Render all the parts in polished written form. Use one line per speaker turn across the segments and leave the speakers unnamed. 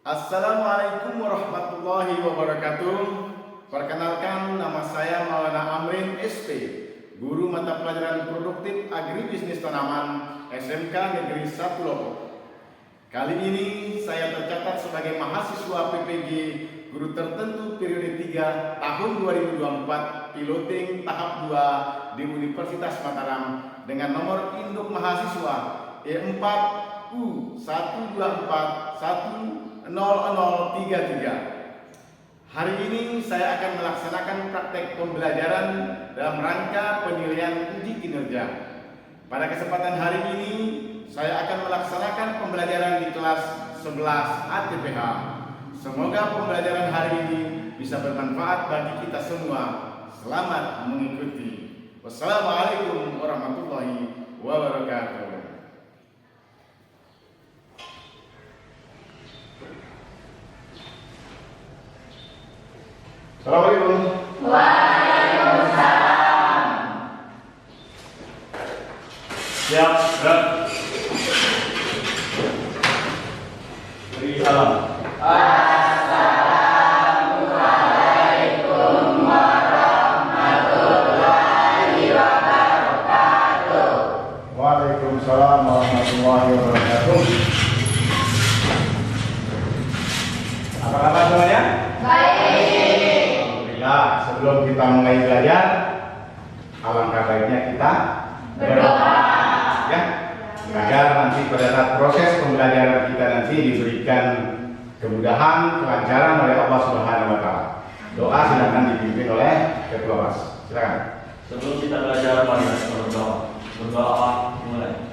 Assalamualaikum warahmatullahi wabarakatuh. Perkenalkan, nama saya Maulana Amrin SP, Guru Mata Pelajaran Produktif Agribisnis Tanaman SMK Negeri 1 Lombok. Kali ini saya tercatat sebagai mahasiswa PPG Guru Tertentu periode 3 tahun 2024 piloting tahap 2 di Universitas Mataram dengan nomor induk mahasiswa E4U12410033. Hari ini saya akan melaksanakan praktek pembelajaran dalam rangka penilaian uji kinerja. Pada kesempatan hari ini saya akan melaksanakan pembelajaran di kelas 11 ATPH. Semoga pembelajaran hari ini bisa bermanfaat bagi kita semua. Selamat mengikuti. Wassalamualaikum warahmatullahi wabarakatuh. Assalamualaikum.
Waalaikumsalam.
Siap, gerak. Beri salam.
Assalamualaikum warahmatullahi wabarakatuh.
Waalaikumsalam warahmatullahi wabarakatuh. Apa kabar semuanya?
Baik.
Alhamdulillah, sebelum kita mulai belajar, alangkah baiknya kita
Berdoa.
ya, agar nanti pada saat proses pembelajaran kita nanti diberikan kemudahan, kelancaran oleh Allah Subhanahu wa taala. Doa silakan dipimpin oleh ketua kelas. Silakan.
Sebelum kita belajar, mari kita berdoa. Berdoa mulai.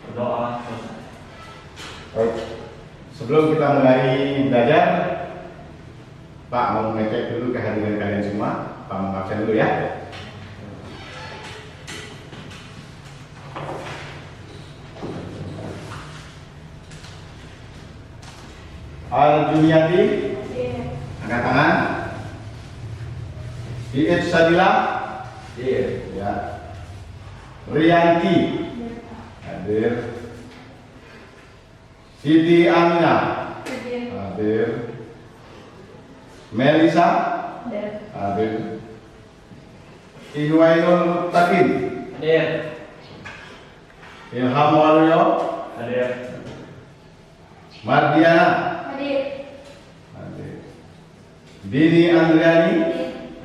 Berdoa selesai.
Baik. Sebelum kita mulai belajar, Pak mau ngecek dulu kehadiran kalian semua. Pak mau absen dulu ya. Al-Juniyati, angkat tangan. Diet Sadila, ya. Rianti, hadir. Siti Amina, hadir. Melisa, hadir. Ihwainul Muttaqin,
Hadir.
Ilham Waluyo,
Hadir.
Mardiana,
Hadir.
hadir. Dini Andriani,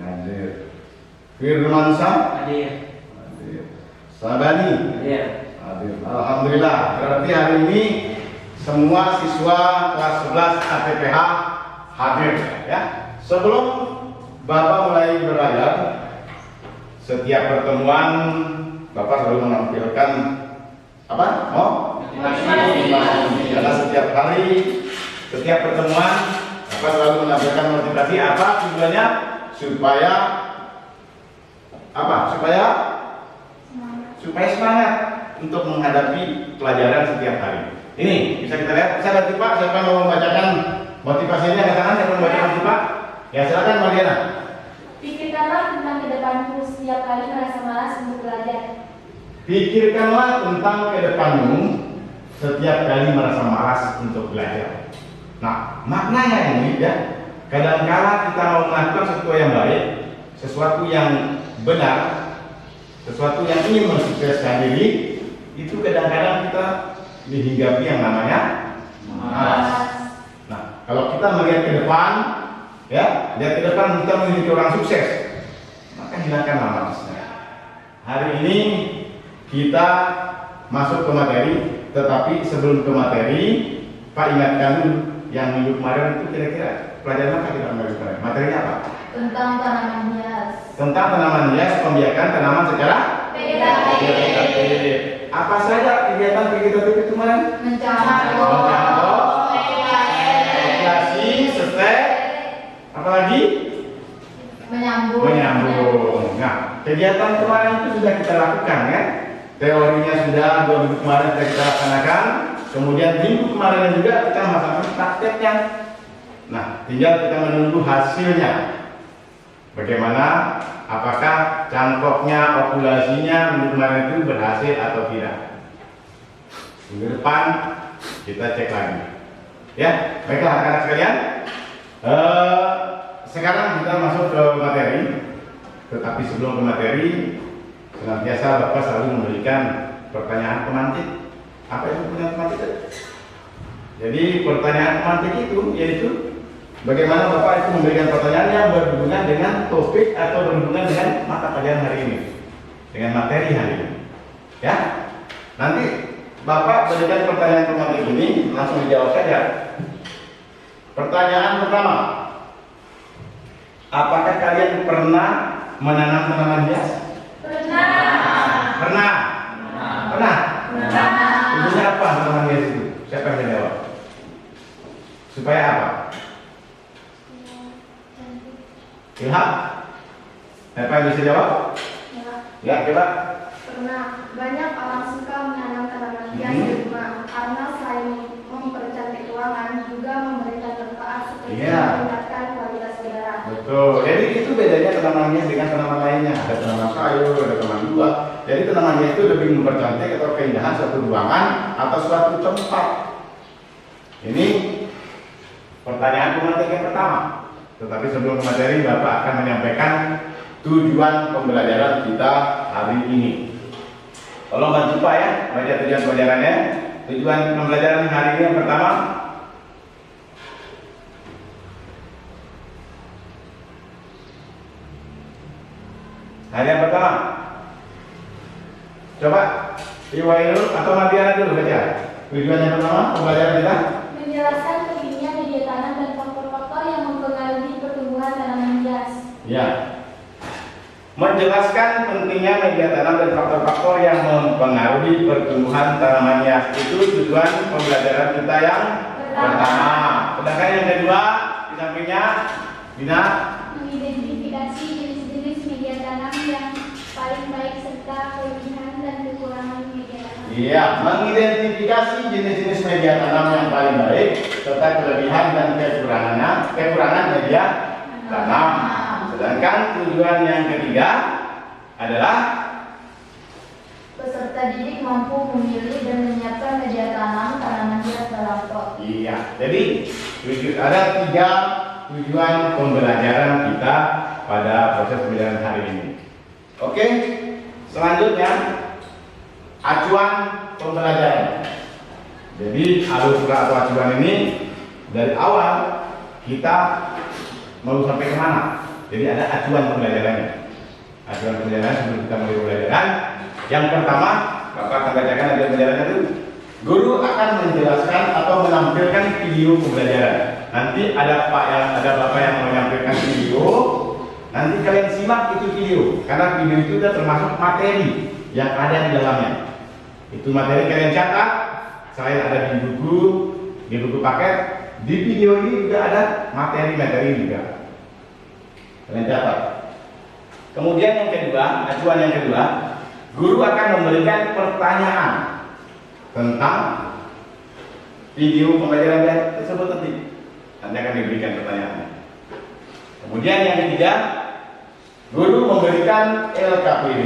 hadir. Firmansa,
Hadir.
hadir. Sabani,
Hadir.
hadir. Alhamdulillah, berarti hari ini semua siswa kelas 11 ATPH hadir ya. Sebelum Bapak mulai belajar, setiap pertemuan Bapak selalu menampilkan apa? Motivasi. Karena setiap hari, setiap pertemuan Bapak selalu menampilkan motivasi apa tujuannya? Supaya apa? Supaya semangat untuk menghadapi pelajaran setiap hari. Ini bisa kita lihat. Bisa bantu Pak, siapa yang mau membacakan motivasinya? Katakan siapa yang membacakan Pak? Ya silakan Mariana.
Pikirkanlah tentang kedepanmu setiap kali merasa malas untuk belajar.
Pikirkanlah tentang kedepanmu setiap kali merasa malas untuk belajar. Nah, maknanya ini ya, kadangkala kita mau melakukan sesuatu yang baik, sesuatu yang benar, sesuatu yang ingin mensukseskan diri, itu kadang-kadang kita dihinggapi yang namanya malas. Nah, kalau kita melihat ke depan, ya, lihat ke depan kita menjadi orang sukses, maka hilangkanlah malasnya. Hari ini kita masuk ke materi, tetapi sebelum ke materi, Pak ingatkan dulu yang minggu kemarin itu kira-kira pelajaran apa kita ambil kemarin? Materinya apa?
Tentang tanaman hias.
Tentang tanaman hias, pembiakan tanaman secara
Vegetatif.
apa saja kegiatan vegetatif itu kemarin?
Mencampur.
Vegetasi, stek, apa lagi? Menyambung. Nah, kegiatan kemarin itu sudah kita lakukan ya. Teorinya sudah 2 minggu kemarin kita laksanakan. Kemudian minggu kemarin juga kita melaksanakan prakteknya. Nah, tinggal kita menunggu hasilnya. bagaimana, apakah cangkoknya, okulasinya minggu kemarin itu berhasil atau tidak. Minggu depan kita cek lagi. Ya, baiklah anak-anak sekalian. Sekarang kita masuk ke materi. Tetapi sebelum ke materi, senantiasa Bapak selalu memberikan pertanyaan pemantik. Apa itu pertanyaan pemantik? Jadi pertanyaan pemantik itu yaitu bagaimana Bapak itu memberikan pertanyaan yang berhubungan dengan topik atau berhubungan dengan mata pelajaran hari ini, dengan materi hari ini. Ya, nanti Bapak berikan pertanyaan pemantik ini langsung dijawab saja. Pertanyaan pertama, apakah kalian pernah menanam tanaman hias?
Pernah.
Pernah. Pernah.
Pernah.
Tujuannya apa tanaman hias itu? Siapa yang menjawab? Supaya apa? Ilham? Siapa yang bisa jawab? Ya, coba.
Pernah. Banyak orang suka menanam tanaman hias di rumah karena selain mempercantik ruangan juga memberikan manfaat seperti meningkatkan kualitas udara.
Betul. Jadi itu bedanya tanaman hias dengan tanaman lainnya. Ada tanaman sayur, ada tanaman buah. Jadi tanaman hias itu lebih mempercantik atau keindahan suatu ruangan atau suatu tempat. Ini pertanyaan pemantik yang pertama. Tetapi sebelum ke materi, Bapak akan menyampaikan tujuan pembelajaran kita hari ini. Tolong bantu Pak ya, baca tujuan pelajarannya. Tujuan pembelajaran hari ini yang pertama, hari yang pertama, coba Iwairul atau Madiana dulu baca. Tujuan yang pertama pembelajaran kita
Menjelaskan pentingnya media tanam dan faktor-faktor yang mempengaruhi pertumbuhan tanaman hias.
ya. Menjelaskan pentingnya media tanam dan faktor-faktor yang mempengaruhi pertumbuhan tanaman hias. Itu tujuan pembelajaran kita yang pertama. Sedangkan yang kedua, di sampingnya, Dina,
Mengidentifikasi jenis-jenis media tanam yang paling baik serta kelebihan dan kekurangan media tanam.
iya, mengidentifikasi jenis-jenis media tanam yang paling baik serta kelebihan dan kekurangan media tanam. Sedangkan tujuan yang ketiga adalah
Peserta didik mampu memilih dan menyiapkan media tanam tanaman hias dalam pot.
iya. Jadi ada 3 tujuan pembelajaran kita pada proses pembelajaran hari ini. Oke, selanjutnya acuan pembelajaran. Jadi alur atau acuan ini dari awal kita mau sampai kemana? Jadi ada acuan pembelajarannya. Acuan pembelajaran sebelum kita mulai pembelajaran. Yang pertama, Bapak akan bacakan acuan pembelajarannya dulu. Guru akan menjelaskan atau menampilkan video pembelajaran. Nanti ada Bapak yang menyampaikan video. Nanti kalian simak itu video, karena video itu sudah termasuk materi yang ada di dalamnya. Itu materi kalian catat. Selain ada di buku paket, di video ini juga ada materi-materi juga. Kalian catat. Kemudian yang kedua, acuan yang kedua, guru akan memberikan pertanyaan tentang video pembelajaran tersebut nanti. Nanti akan diberikan pertanyaannya. Kemudian yang ketiga, guru memberikan LKPD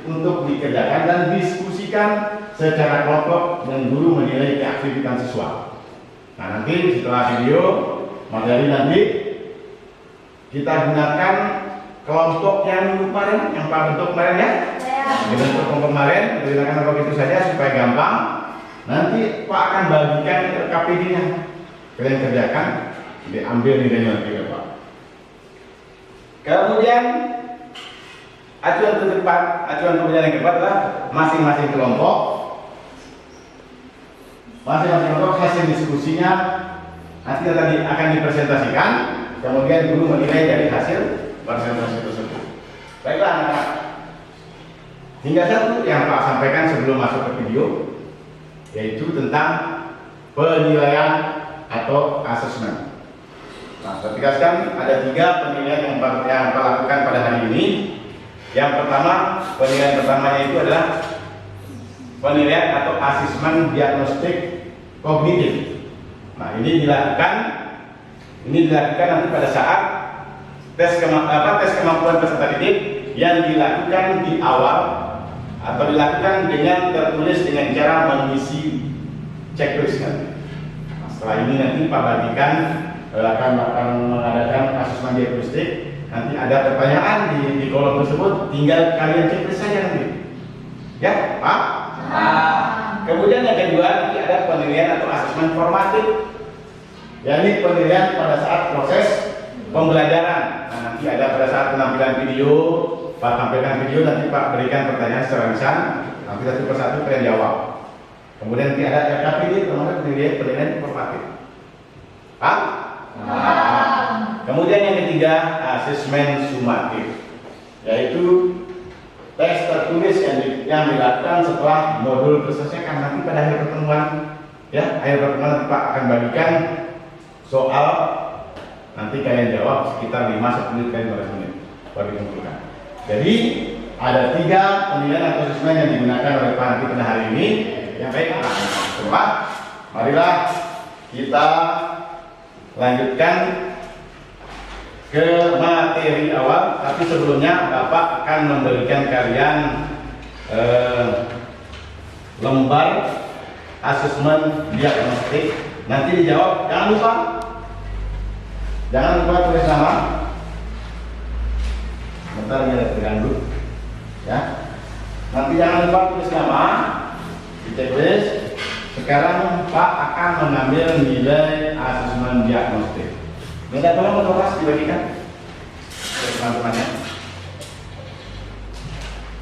untuk dikerjakan dan diskusikan secara kelompok dan guru menilai keaktifan siswa. Nah, nanti setelah video materi nanti kita gunakan kelompok yang kemarin, yang Pak bentuk kemarin ya. Dengan kelompok kemarin, gunakan kelompok itu saja supaya gampang. Nanti Pak akan bagikan KPD-nya. Kalian kerjakan, diambil nilainya nanti ya Pak. Kemudian acuan pembelajaran yang keempat adalah masing-masing kelompok hasil diskusinya nanti akan dipresentasikan. Kemudian guru menilai dari hasil presentasi tersebut. Baiklah anak-anak. Hingga satu yang Pak sampaikan sebelum masuk ke video, yaitu tentang penilaian atau asesmen. Nah, saya tegaskan ada 3 penilaian yang Pak lakukan pada hari ini. Yang pertama, penilaian pertamanya itu adalah penilaian atau asesmen diagnostik kognitif. Nah, ini dilakukan nanti pada saat tes kemampuan peserta didik yang dilakukan di awal atau dilakukan dengan tertulis dengan cara mengisi checklist nanti. Nah, setelah ini nanti Pak Bagikan akan mengadakan asesmen diagnostik. Nanti ada pertanyaan di kolom tersebut, tinggal kalian checklist saja nanti. Ya, Pak? Kemudian yang kedua nanti ada penilaian atau asesmen formatif. Yakni penilaian pada saat proses pembelajaran. Nah, nanti ada pada saat penampilan video, Pak tampilkan video, nanti Pak berikan pertanyaan secara lisan, nanti satu persatu kalian jawab. Kemudian nanti ada RKPD, termasuk penilaian formatif. Pak? Kemudian yang ketiga, asesmen sumatif, yaitu tes tertulis yang dilakukan setelah modul terselesaikan. Nanti pada akhir pertemuan, ya, akhir pertemuan nanti Pak akan bagikan soal, nanti kalian jawab sekitar 5-10 menit kali 15 menit baru dikumpulkan. Jadi ada 3 penilaian atau asesmen yang digunakan oleh Pak nanti pada hari ini. Yang baik, coba marilah kita lanjutkan ke materi awal, tapi sebelumnya Bapak akan memberikan kalian lembar asesmen diagnostik. Nanti dijawab, jangan lupa tulis nama. Bentar ini ada terganggu, ya. Nanti jangan lupa tulis nama di checklist. Sekarang Pak akan mengambil nilai asesmen diagnostik. Minta tolong untuk kelas dibagikan ke teman-temannya.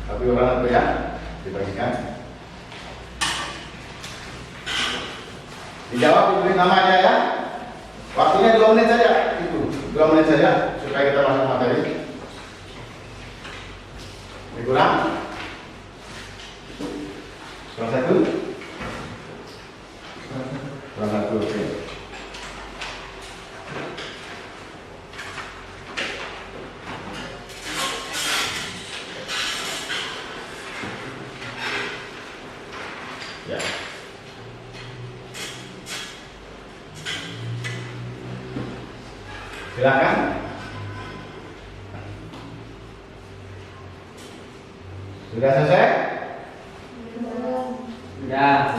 Tapi orang itu ya dibagikan. Dijawab, diberi namanya ya. Waktunya 2 menit saja. Itu 2 menit saja supaya kita masuk materi. Dikurang. Kurang 1. Kurang 1. Oke. Ya. Silakan. Sudah selesai?
Sudah.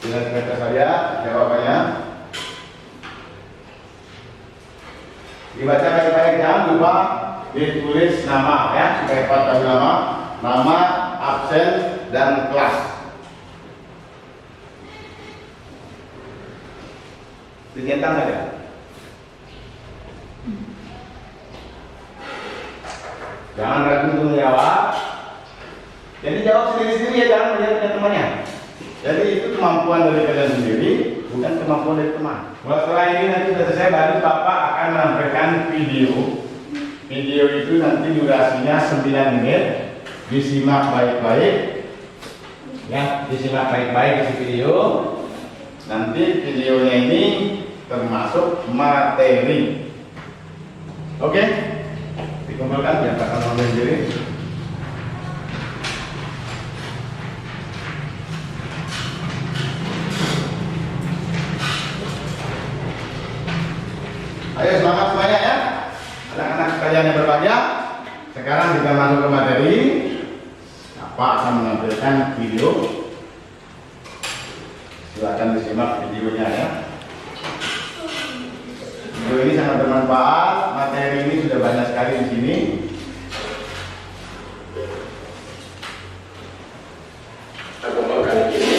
Tinggal baca saja jawabannya. Dibaca baik-baik, jangan lupa ditulis nama ya, supaya Pak tahu nama, absen dan kelas. Dicetak saja. Jangan ragu untuk menjawab. Jadi jawab sendiri-sendiri ya, jangan melihat temannya. Jadi itu kemampuan dari kalian sendiri, bukan kemampuan dari teman. Setelah ini nanti sudah selesai, baru Bapak akan menampilkan video. Video itu nanti durasinya 9 menit. Disimak baik-baik. Ya, disimak baik-baik di video. Nanti videonya ini termasuk materi. Oke? Dikumpulkan biar Pak akan sendiri. Ayo semangat semuanya ya, anak-anak sekalian yang berbahagia. Sekarang kita masuk ke materi. Pak akan menampilkan video. Silakan disimak videonya ya. Video ini sangat bermanfaat. Materi ini sudah banyak sekali di sini.
Kali ini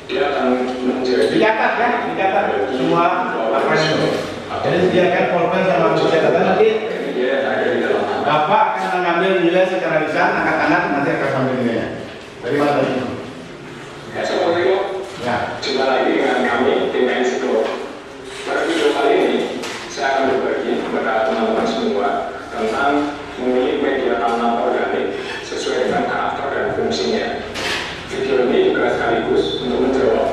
dia akan menjadi
Dicatat ya, dicatat semua apa itu. Jadi sediakan pulpen sama buku catatan, nanti Bapak akan mengambil nilai secara lisan, angkat-angkat, nanti akan sambil nilainya. Dari mana tadi?
Assalamualaikum.
Ya.
Jumpa lagi dengan kami tim Ensiko. Pada video kali ini saya akan berbagi kepada teman-teman semua tentang memilih media tanam organik sesuai dengan karakter dan fungsinya. Video ini juga sekaligus untuk menjawab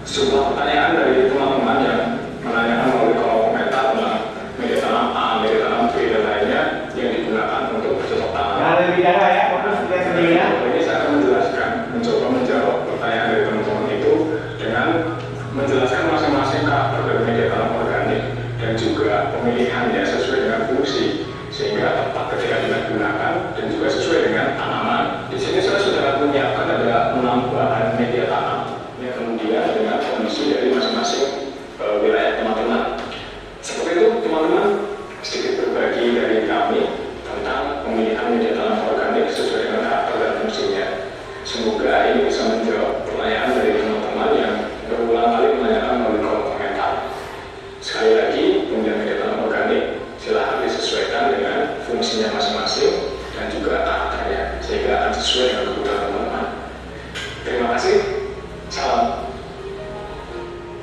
sejumlah pertanyaan dari teman-teman yang menanyakan melalui kolom komentar tentang media tanam A, media tanam B dan lainnya yang digunakan untuk bercocok tanam.
Nah, lebih bicara ya, fokus kita sendiri ya.
Ini saya akan menjelaskan, mencoba menjawab pertanyaan dari teman-teman itu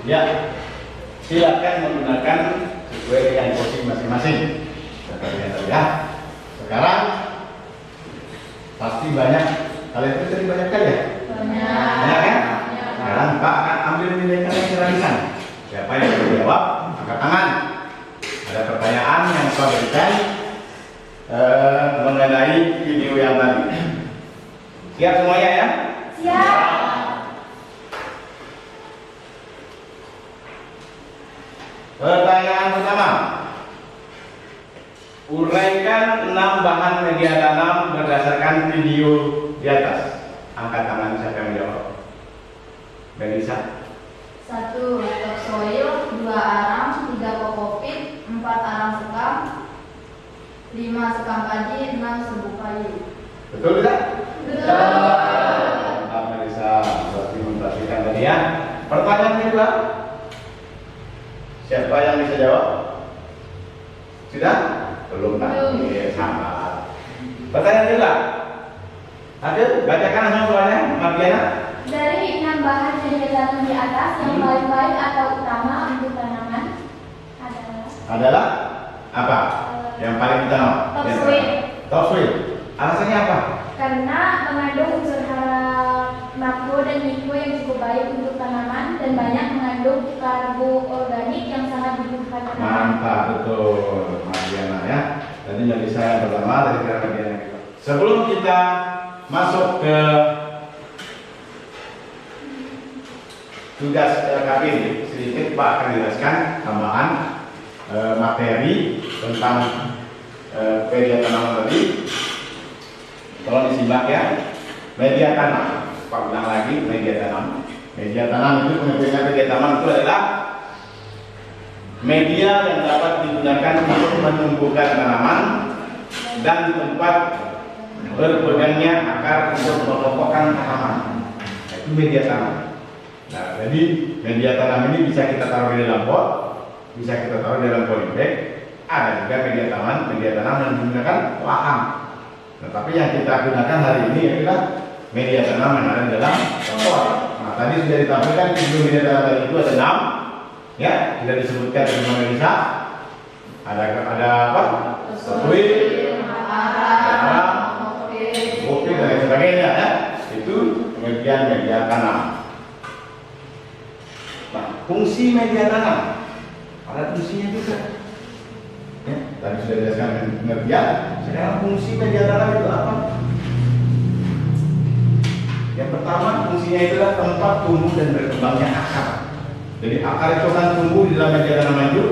Ya, silakan menggunakan sesuai dengan posisi masing-masing. Seperti yang tadi ya. Sekarang pasti banyak, kalian itu tadi banyak kali ya? Banyak kan? Sekarang Pak akan ambil nilai kalian secara lisan. Siapa yang bisa jawab, angkat tangan. Ada pertanyaan yang saya berikan mengenai video yang tadi. Siap semuanya ya?
Siap.
Pertanyaan pertama. Uraikan 6 bahan media tanam berdasarkan video di atas. Angkat tangan siapa yang menjawab? Melisa.
1 topsoil, 2 arang, 3 kokopit, 4 arang sekam, 5 sekam padi, 6 serbuk kayu.
Betul tidak?
Betul.
Pak Melisa berarti memperhatikan tadi ya. Pertanyaan kedua. Siapa yang bisa jawab? Sudah? Belum kan?
Belum.
Iya, sama. Pertanyaan kedua. Ada? Bacakan langsung soalnya, Mardiana.
Dari 6 bahan media tanam di atas, yang paling baik atau utama untuk tanaman
Adalah apa? Yang paling utama?
Topsoil.
Topsoil. Alasannya apa?
Karena mengandung unsur hara makro dan mikro yang cukup baik untuk tanaman dan banyak mengandung karbo organik yang sangat dibutuhkan tanaman.
Mantap, betul, Mardiana ya. Tadi yang bisa yang pertama dari Mardiana. Sebelum kita masuk ke tugas LKP ini, sedikit Pak akan jelaskan tambahan materi tentang media tanaman tadi. Tolong disimak ya. Media tanam, Pak bilang lagi media tanam. Media tanam itu pengertian media tanam itu adalah media yang dapat digunakan untuk menumbuhkan tanaman dan tempat berpegangnya akar untuk mengokohkan tanaman. Nah, itu media tanam. Nah, jadi media tanam ini bisa kita taruh di dalam pot, bisa kita taruh di dalam polybag. Ada juga media tanam yang digunakan lahan. Nah, tapi yang kita gunakan hari ini adalah media tanam yang ada di dalam pot. Nah, tadi sudah ditampilkan video media tanam tadi itu ada 6, ya, sudah disebutkan di Melisa. Ada apa? Topsoil, arang, kokopit dan lain sebagainya ya. Itu pengertian media tanam. Nah, fungsi media tanam ada fungsinya juga. Ya, tadi sudah dijelaskan pengertian. Sekarang fungsi media tanam itu apa? Yang pertama fungsinya itulah tempat tumbuh dan berkembangnya akar. Jadi akar itu akan tumbuh di dalam media tanam itu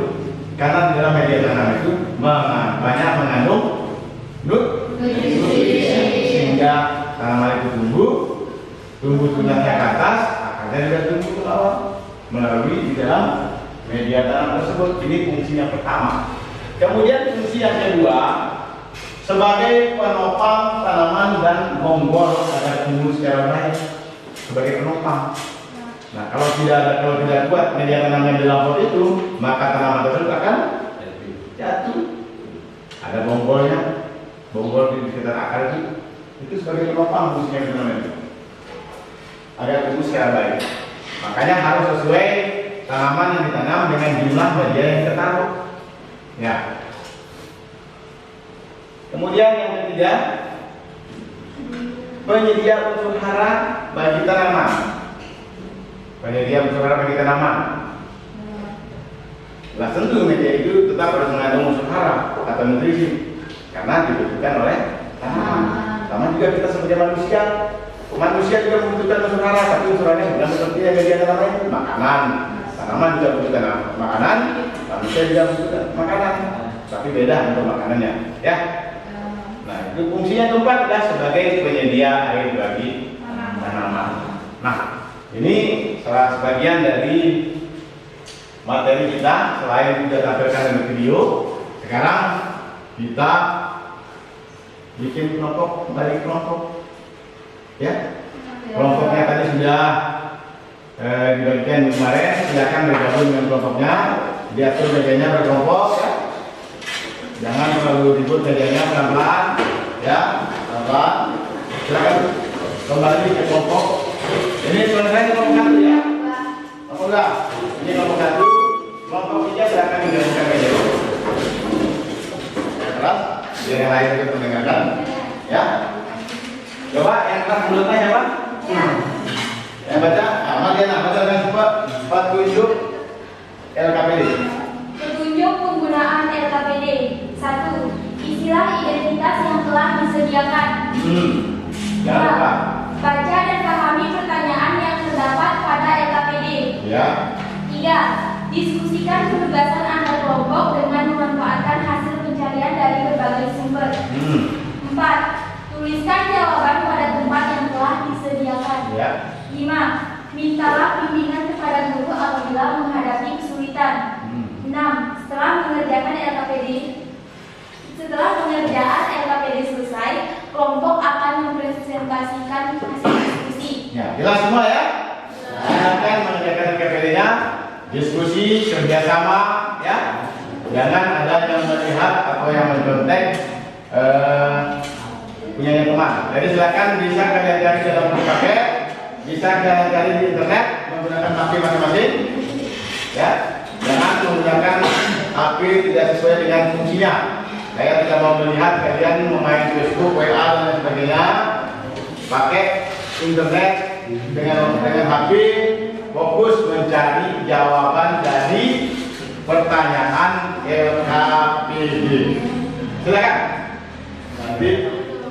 karena di dalam media tanam itu banyak mengandung nutrisi sehingga tanaman itu tumbuh tunasnya ke atas, akarnya juga tumbuh ke bawah melalui di dalam media tanam tersebut. Ini fungsinya pertama. Kemudian fungsi yang kedua sebagai penopang tanaman dan bonggol agar tumbuh secara baik sebagai penopang. Nah, kalau tidak kuat media tanam yang dalam pot itu, maka tanaman tersebut akan jatuh. Ada bonggol di sekitar akar itu sebagai penopang fungsinya tanaman itu agar tumbuh secara baik. Makanya harus sesuai tanaman yang ditanam dengan jumlah media yang kita taruh. Ya. Kemudian yang ketiga, penyedia unsur hara bagi tanaman. Penyedia unsur hara bagi tanaman. Lah tentu media itu tetap harus mengandung unsur hara atau nutrisi karena dibutuhkan oleh tanaman. Sama juga kita sebagai manusia. Manusia juga membutuhkan unsur hara, tapi unsur haranya bukan seperti yang media tanaman itu makanan. Tanaman juga membutuhkan makanan, manusia juga membutuhkan makanan, tapi beda untuk makanannya, ya. Nah, itu fungsinya keempat adalah sebagai penyedia air bagi tanaman. Nah, ini salah sebagian dari materi kita. Selain sudah tampilkan dalam video, sekarang kita bikin kelompok, balik kelompok, ya. Kelompoknya tadi sudah dibagikan kemarin. Silakan bergabung dengan kelompoknya, diatur mejanya berkelompok, ya. Jangan terlalu ribut mejanya, pelan-pelan, ya, pelan-pelan. Silakan kembali ke kelompok. Ini selesai kelompok satu ya. Kelompok enggak? keras biar yang lain juga mendengarkan. Ya. Coba yang keras mulutnya siapa? Yang baca, Mariana baca dengan cepat. Petunjuk LKPD.
Petunjuk penggunaan LKPD. 1. Istilah identitas yang telah disediakan.
Jangan lupa.
Baca dan pahami pertanyaan yang terdapat pada LKPD.
Ya.
3. Diskusikan penugasan antar kelompok dengan memanfaatkan hasil pencarian dari berbagai sumber. 4. Tuliskan jawaban pada tempat yang telah disediakan.
Ya.
5. Mintalah bimbingan kepada guru apabila menghadapi kesulitan. 6. Setelah pengerjaan LKPD selesai, kelompok akan mempresentasikan hasil diskusi.
Ya, jelas semua ya? Silakan mengerjakan LKPD-nya, diskusi, kerjasama, ya. Jangan ada yang melihat atau yang mencontek punyanya teman. Jadi silakan bisa kalian cari dalam buku paket, bisa kalian cari di internet menggunakan HP masing-masing. Ya, jangan menggunakan HP tidak sesuai dengan fungsinya. Saya tidak mau melihat kalian memain Facebook, WA dan sebagainya. Pakai internet dengan HP, fokus mencari jawaban dari pertanyaan LKPD. Silakan. Nanti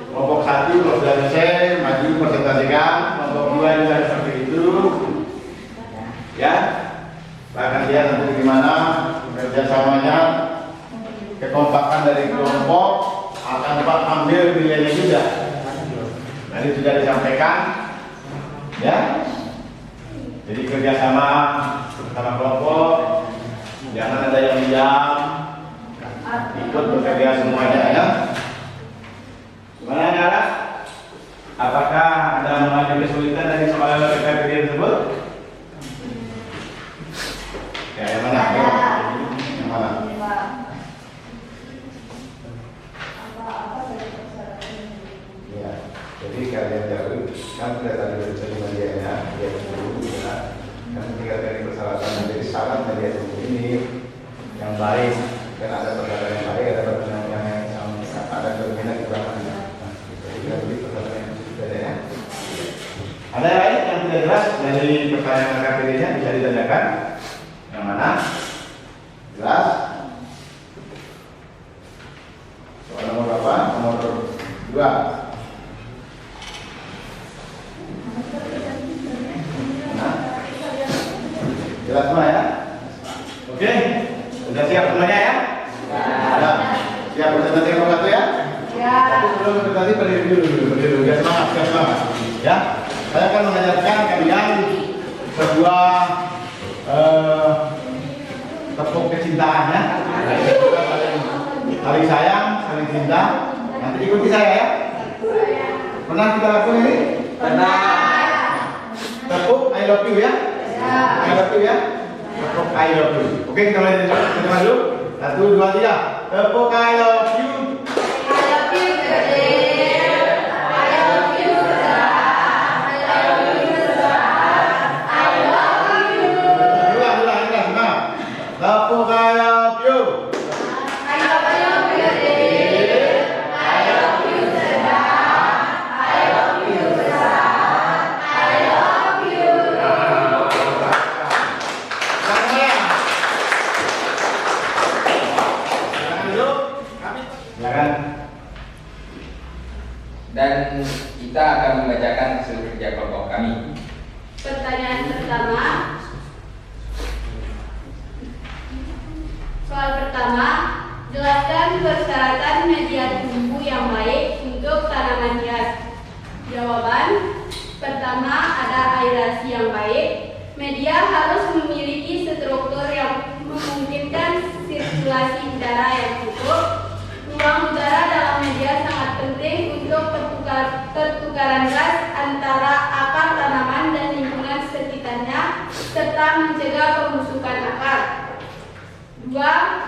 kelompok 1 kalau sudah selesai maju presentasikan, kelompok 2 juga seperti itu. Ya. Bahkan dia nanti gimana kerjasamanya, kekompakan dari kelompok akan dapat ambil nilainya juga. Tadi sudah disampaikan, ya. Jadi kerjasama sama kelompok, jangan ada yang diam, ikut bekerja semuanya, ya. Gimana Nara? Apakah ada mengalami kesulitan dari soal LKPD tersebut? Ya, yang mana? Yang mana? Ya, jadi kalian jauh, kan sudah tadi bercerita dia ya, dia dulu, ya. Kan tinggal dari persyaratan menjadi syarat media ini yang baik, kan ada perkara yang baik, ada perkara yang ada kelebihan kekurangan. Jadi lebih perkara yang berbeda ya. Ada yang lain yang tidak jelas dari pertanyaan LKPD-nya bisa ditanyakan? Yang mana? Jelas? Soal nomor berapa? Nomor 2. Jelas semua ya? Oke, sudah siap semuanya ya? Ya. Siap presentasi nomor 1 ya?
Ya.
Tapi sebelum presentasi berdiri dulu. Biar semangat. Ya, saya akan mengajarkan kalian sebuah tepuk kecintaan ya. Saling sayang, saling cinta. Nanti ikuti saya ya. Pernah kita lakukan ini?
Pernah.
Tepuk I love you ya. I love you ya. Tepuk I love you. Oke, kita mulai dulu. 1, 2, 3. Tepuk I love you. Tepuk I love you.
Dan kita akan membacakan hasil kerja kelompok kami.
Pertanyaan pertama. Soal pertama, jelaskan persyaratan media tumbuh yang baik untuk tanaman hias. Jawaban pertama, ada aerasi yang baik. Media harus memiliki struktur yang memungkinkan sirkulasi udara yang cukup. Ruang udara dalam media sangat penting untuk pertukaran gas antara akar tanaman dan lingkungan sekitarnya serta mencegah pembusukan akar. 2.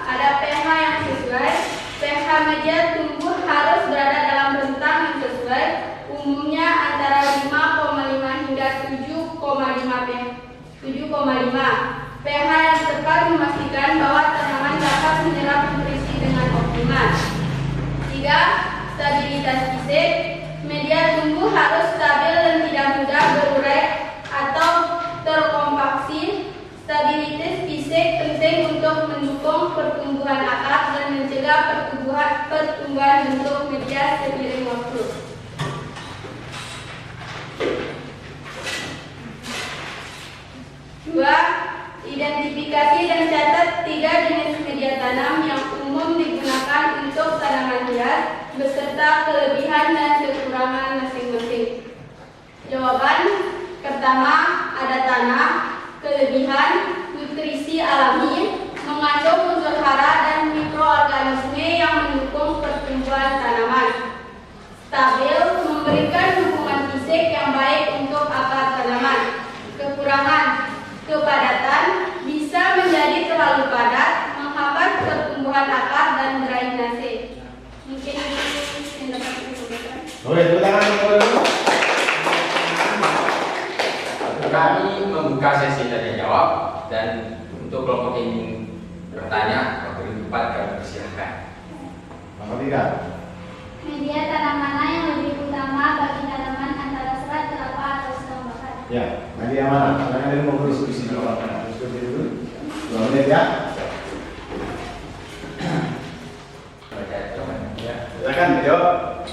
Ada pH yang sesuai. pH media tumbuh harus berada dalam rentang yang sesuai, umumnya antara 5,5 hingga 7,5. pH yang tepat memastikan bahwa tanaman dapat menyerap nutrisi dengan optimal. Ketiga, stabilitas fisik. Media tumbuh harus stabil dan tidak mudah berurai atau terkompaksi. Stabilitas fisik penting untuk mendukung pertumbuhan akar dan mencegah pertumbuhan bentuk media seiring waktu. Dua, identifikasi dan catat 3 jenis media tanam yang umum digunakan untuk tanaman hias beserta kelebihan dan kekurangan masing-masing. Jawaban pertama, ada tanah, kelebihan, nutrisi alami, mengandung unsur hara dan mikroorganisme yang mendukung pertumbuhan tanaman. Stabil, memberikan dukungan fisik yang baik untuk akar tanaman. Kekurangan, kepadatan, bisa menjadi terlalu padat, menghambat pertumbuhan akar dan drainase. Mungkin ini yang dapat saya sampaikan.
Oke, tepuk tangan dulu.
Kami membuka sesi tanya jawab dan untuk kelompok yang ingin bertanya waktu keempat kami persilahkan.
Nomor 3.
Media tanam mana yang lebih utama bagi tanaman antara serat, kelapa, atau sedang bakar?
Ya, media mana? Karena ada mau diskusi dulu. Diskusi dulu. 2 menit ya. Ya, silakan jawab.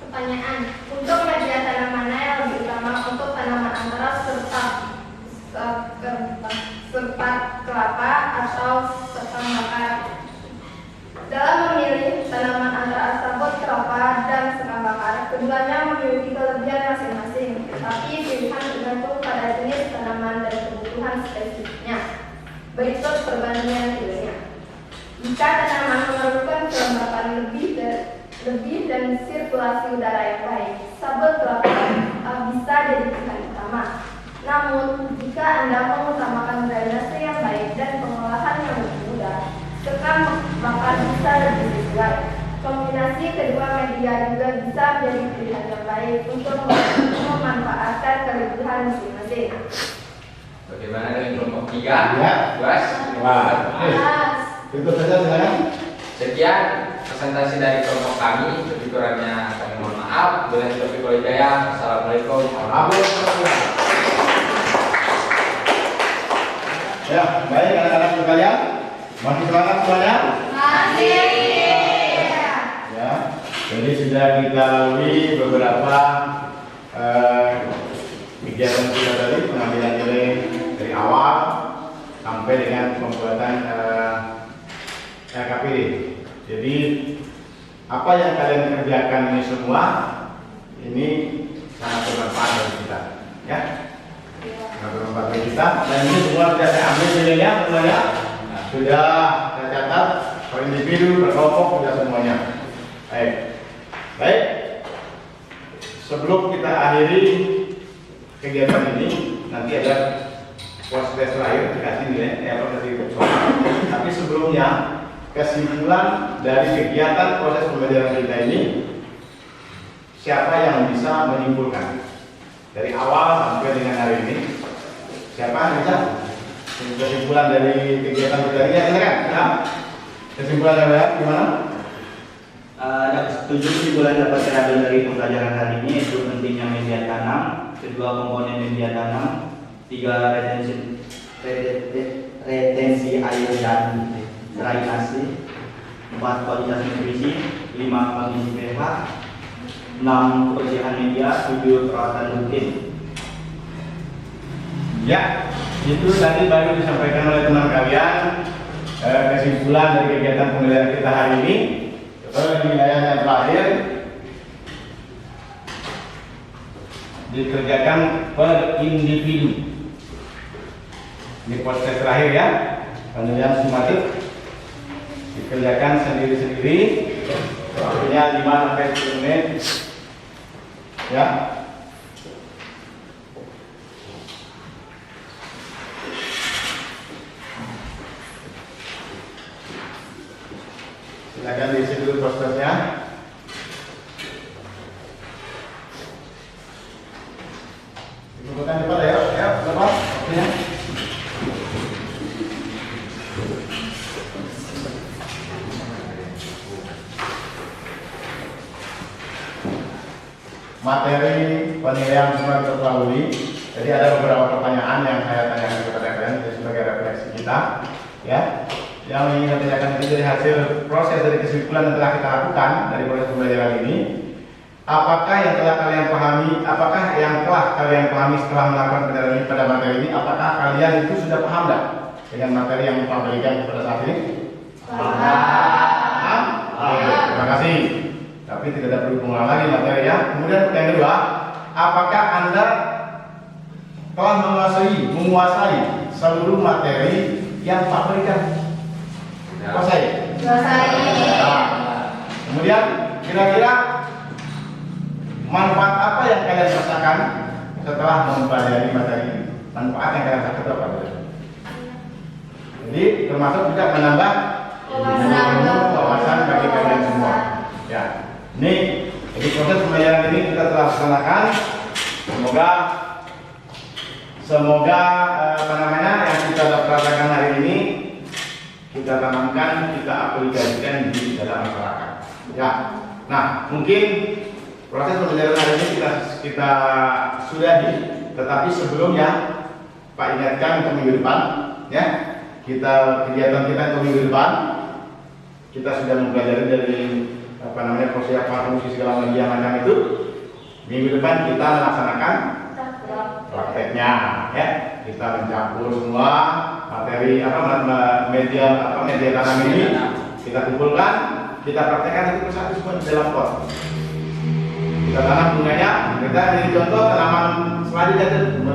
Pertanyaan, untuk media tanam mana yang lebih utama untuk tanaman antara serat, kelapa, atau sedang bakar? Dalam memilih tanaman antara sabut, kelapa, dan sedang bakar, keduanya memiliki kelebihan masing-masing, tetapi pilihan tergantung pada jenis tanaman dan kebutuhan spesifiknya. Berikut perbandingan nilainya. Jika tanaman memerlukan kelembapan lebih dan sirkulasi udara yang baik, sabut kelapa bisa jadi pilihan utama. Namun, jika Anda mengutamakan drainase yang baik dan pengolahan yang lebih mudah, sedang bakar bisa lebih sesuai. Kombinasi kedua media juga bisa menjadi pilihan yang baik untuk memanfaatkan kelebihan masing-masing.
Bagaimana dengan kelompok 3?
Ya.
Tuas?
Wah, itu saja silakan.
Sekian presentasi dari kelompok kami. Lebih kurangnya kami mohon maaf. Bila taufiq wal hidayah. Assalamualaikum warahmatullahi wabarakatuh.
Ya, baik anak-anak sekalian. Masih semangat semuanya?
Masih.
Ya, jadi sudah kita lalui beberapa kegiatan kita tadi, pengambilan nilai dari awal sampai dengan pembuatan LKPD. Jadi apa yang kalian kerjakan ini semua ini sangat bermanfaat bagi kita, ya. Sangat bermanfaat bagi kita. Dan ini semua sudah saya ambil nilainya semuanya. Sudah saya catat per individu, per kelompok, sudah semuanya. Baik. Sebelum kita akhiri kegiatan ini, nanti ada post test terakhir dikasih nilai, tapi sebelumnya kesimpulan dari kegiatan proses pembelajaran kita ini, siapa yang bisa menyimpulkan dari awal sampai dengan hari ini? Siapa yang bisa? Kesimpulan dari kegiatan kita ini, silakan. Ya. Kesimpulan dari gimana?
Setuju kesimpulan dapat saya ambil dari pembelajaran hari ini, yaitu pentingnya media tanam, kedua komponen media tanam, 3 retensi air dan drainase, 4 kualitas nutrisi, 5 pengisi pH, 6 kebersihan media, 7 perawatan rutin.
Ya, itu tadi baru disampaikan oleh teman kalian kesimpulan dari kegiatan pembelajaran kita hari ini. Penilaian yang terakhir dikerjakan per individu. Ini proses terakhir ya, penilaian sumatif dikerjakan sendiri-sendiri, waktunya 5-10 menit ya. Silakan diisi dulu prosesnya. Dibutuhkan cepat ya, berapa? Waktunya. penilaian semua kita lalui. Jadi ada beberapa pertanyaan yang saya tanyakan kepada kalian sebagai refleksi kita, ya. Yang ingin saya tanyakan itu dari hasil proses dari kesimpulan yang telah kita lakukan dari proses pembelajaran ini. Apakah yang telah kalian pahami, setelah melakukan pendalaman ini pada materi ini, apakah kalian itu sudah paham dah dengan materi yang Pak berikan pada saat ini? Paham? Terima kasih. Tapi tidak ada perlu pengulangan lagi materi ya. Kemudian yang kedua, apakah Anda telah menguasai seluruh materi yang Pak berikan? Kuasai. Nah, kemudian kira-kira manfaat apa yang kalian rasakan setelah mempelajari materi ini? Manfaat yang kalian rasakan apa? Jadi termasuk juga menambah wawasan bagi kalian semua. Ya, ini jadi proses pembelajaran ini kita telah laksanakan. Semoga yang kita laksanakan hari ini kita tanamkan, kita aplikasikan di dalam masyarakat. Ya, nah mungkin proses pembelajaran hari ini kita sudahi, tetapi sebelumnya Pak ingatkan untuk minggu depan, ya, kegiatan kita untuk minggu depan kita sudah mempelajari dari persiapan fungsi segala macam itu. Minggu depan kita melaksanakan prakteknya, ya. Kita mencampur semua materi media tanam ini, kita kumpulkan, kita praktekkan itu persatu semua di dalam pot. Kita tanam bunganya, kita jadi contoh tanaman selanjutnya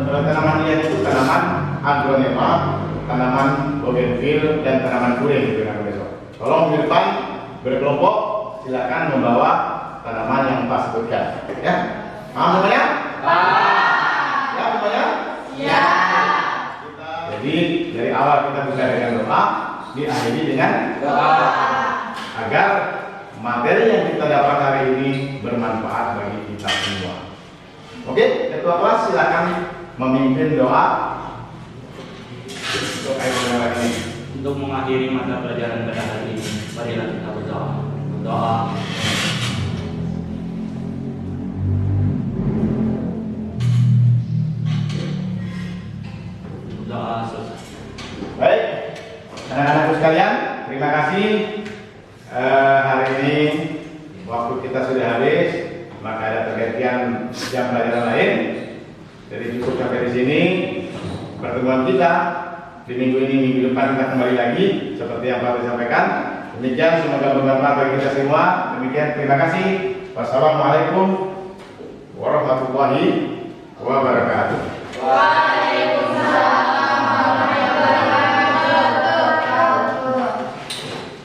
tanaman liar itu tanaman aglonema, tanaman bougainville dan tanaman kuring gitu kan besok. Tolong di depan berkelompok silakan membawa tanaman yang Pak sebutkan, ya. Paham semuanya? Ya semuanya? Ya. Jadi dari awal kita buka dengan doa, diakhiri dengan doa agar materi yang kita dapat hari ini bermanfaat bagi kita semua. Oke, ketua kelas silakan memimpin doa untuk akhir ini.
Untuk mengakhiri mata pelajaran pada hari ini, marilah kita berdoa. Doa selesai.
Baik, anak-anakku sekalian, terima kasih. Hari ini waktu kita sudah habis, maka ada pergantian jam pelajaran lain. Jadi cukup sampai di sini pertemuan kita. Di minggu ini, minggu depan kita kembali lagi seperti yang Pak sampaikan. Demikian, semoga bermanfaat bagi kita semua. Demikian, terima kasih. Wassalamualaikum warahmatullahi wabarakatuh.
Waalaikumsalam.